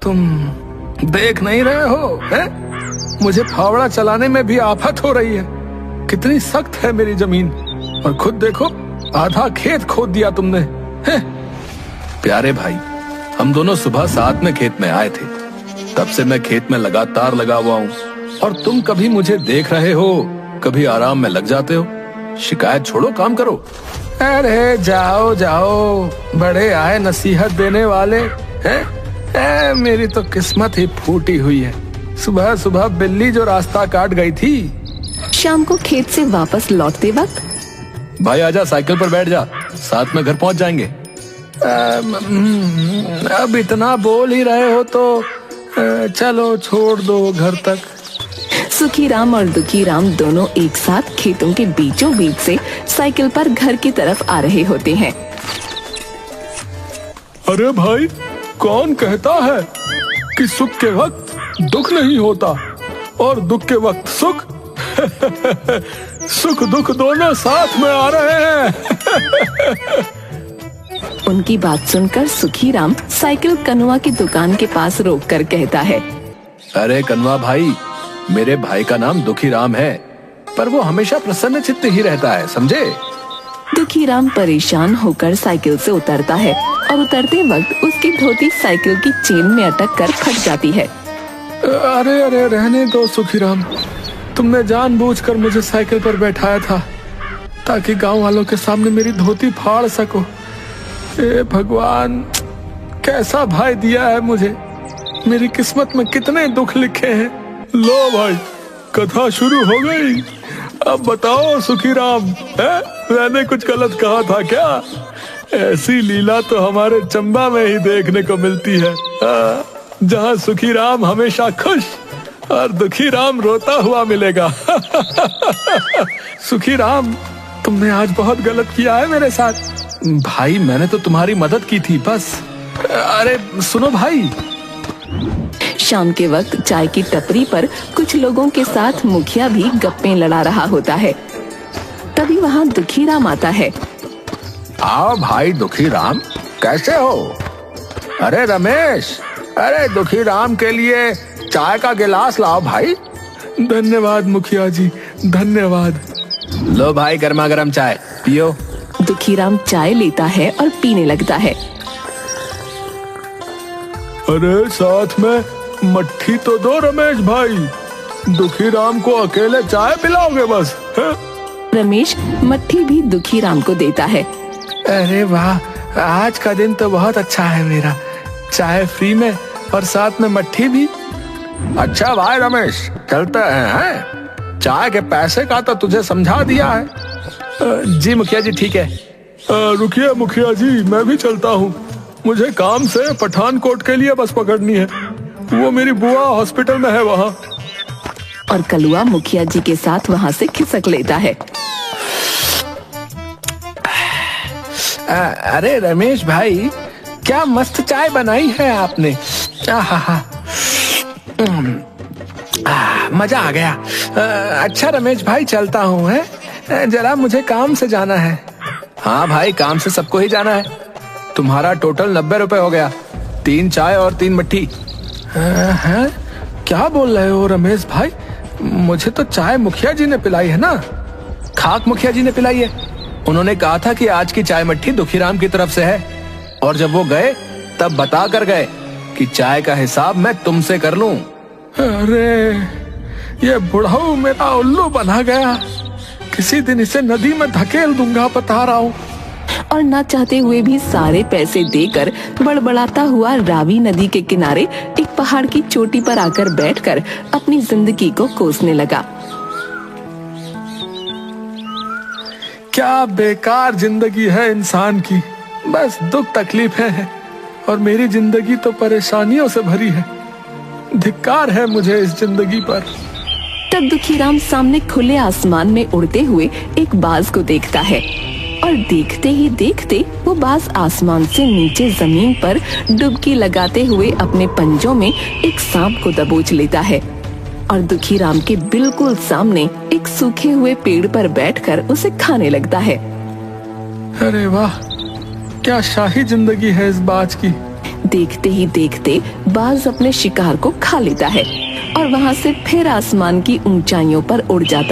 तुम देख नहीं रहे हो है? मुझे फावड़ा चलाने में भी आफत हो रही है। कितनी सख्त है मेरी जमीन, और खुद देखो आधा खेत खोद दिया तुमने है? प्यारे भाई, हम दोनों सुबह साथ में खेत में आए थे, तब से मैं खेत में लगातार लगा हुआ हूँ, और तुम कभी मुझे देख रहे हो, कभी आराम में लग जाते हो। शिकायत छोड़ो, काम करो। अरे जाओ जाओ, बड़े आए नसीहत देने वाले हैं। मेरी तो किस्मत ही फूटी हुई है। सुबह सुबह बिल्ली जो रास्ता काट गई थी। शाम को खेत से वापस लौटते वक्त, भाई आजा, साइकिल पर बैठ जा, साथ में घर पहुंच जाएंगे। अब इतना बोल ही रहे हो तो चलो छोड़ दो घर तक। सुखी राम और दुखी राम दोनों एक साथ खेतों के बीचों बीच से साइकिल पर घर की तरफ आ रहे होते हैं। अरे भाई, कौन कहता है कि सुख के वक्त दुख नहीं होता और दुख के वक्त सुख? सुख दुख दोनों साथ में आ रहे हैं। उनकी बात सुनकर सुखी राम साइकिल कनुआ की दुकान के पास रोककर कहता है, अरे कनुआ भाई, मेरे भाई का नाम दुखी राम है, पर वो हमेशा प्रसन्न चित्त ही रहता है, समझे? दुखी राम परेशान होकर साइकिल से उतरता है और उतरते वक्त उसकी धोती साइकिल की चेन में अटक कर फट जाती है। अरे अरे, रहने दो सुखी राम, तुमने जानबूझकर मुझे साइकिल पर बैठाया था ताकि गांव वालों के सामने मेरी धोती फाड़ सको। ए भगवान, कैसा भाई दिया है मुझे, मेरी किस्मत में कितने दुख लिखे हैं। लो भाई, कथा शुरू हो गई। अब बताओ सुखी राम, मैंने कुछ गलत कहा था क्या? ऐसी लीला तो हमारे चंबा में ही देखने को मिलती है, जहाँ सुखी राम हमेशा खुश और दुखी राम रोता हुआ मिलेगा। सुखी राम, तुमने आज बहुत गलत किया है मेरे साथ। भाई, मैंने तो तुम्हारी मदद की थी बस। अरे सुनो भाई। शाम के वक्त चाय की टपरी पर कुछ लोगों के साथ मुखिया भी गप्पे लड़ा रहा होता है। तभी वहाँ दुखी राम आता है। आओ भाई दुखी राम, कैसे हो? अरे रमेश, अरे दुखी राम के लिए चाय का गिलास लाओ भाई। धन्यवाद मुखिया जी, धन्यवाद। लो भाई, गर्मा गर्म चाय पियो। दुखी राम चाय लेता है और पीने लगता है। अरे साथ में मट्ठी तो दो रमेश भाई, दुखी राम को अकेले चाय पिलाओगे बस? है? रमेश मट्ठी भी दुखी राम को देता है। अरे वाह, आज का दिन तो बहुत अच्छा है मेरा, चाय फ्री में और साथ में मट्ठी भी। अच्छा भाई रमेश, चलते हैं? चाय के पैसे का तो तुझे समझा दिया है। जी मुखिया जी, ठीक है। रुकिए मुखिया जी, मैं भी चलता हूँ। मुझे काम से पठानकोट के लिए बस पकड़नी है, वो मेरी बुआ हॉस्पिटल में है वहाँ। और कलुआ मुखिया जी के साथ वहाँ से खिसक लेता है। अरे रमेश भाई, क्या मस्त चाय बनाई है आपने। मजा आ गया। अच्छा रमेश भाई, चलता हूँ, है जरा मुझे काम से जाना है। हाँ भाई, काम से सबको ही जाना है। तुम्हारा टोटल 90 रुपए हो गया, 3 चाय और 3 मट्ठी। हैं? क्या बोल रहे हो रमेश भाई? मुझे तो चाय मुखिया जी ने पिलाई है ना। खाक मुखिया जी ने पिलाई है। उन्होंने कहा था कि आज की चाय मट्ठी दुखी राम की तरफ से है, और जब वो गए तब बता कर गए कि चाय का हिसाब मैं तुमसे कर लूं। अरे ये बुढ़ाऊ मेरा उल्लू बना गया, किसी दिन इसे नदी में धकेल दूंगा, बता रहा हूँ। और न चाहते हुए भी सारे पैसे देकर बड़बड़ाता हुआ रावी नदी के किनारे एक पहाड़ की चोटी पर आकर बैठकर अपनी जिंदगी को कोसने लगा। क्या बेकार जिंदगी है इंसान की, बस दुख तकलीफें हैं, और मेरी जिंदगी तो परेशानियों से भरी है। धिक्कार है मुझे इस जिंदगी पर। तब दुखी राम सामने खुले आसमान में उड़ते हुए एक बाज को देखता है, और देखते ही देखते वो बाज आसमान से नीचे जमीन पर डुबकी लगाते हुए अपने पंजों में एक सांप को दबोच लेता है, और दुखी राम के बिल्कुल सामने एक सूखे हुए पेड़ पर बैठकर उसे खाने लगता है। अरे वाह, क्या शाही जिंदगी है इस बाज की। देखते ही देखते बाज अपने शिकार को खा लेता है और वहाँ से फिर आसमान की ऊंचाइयों पर उड़ जाता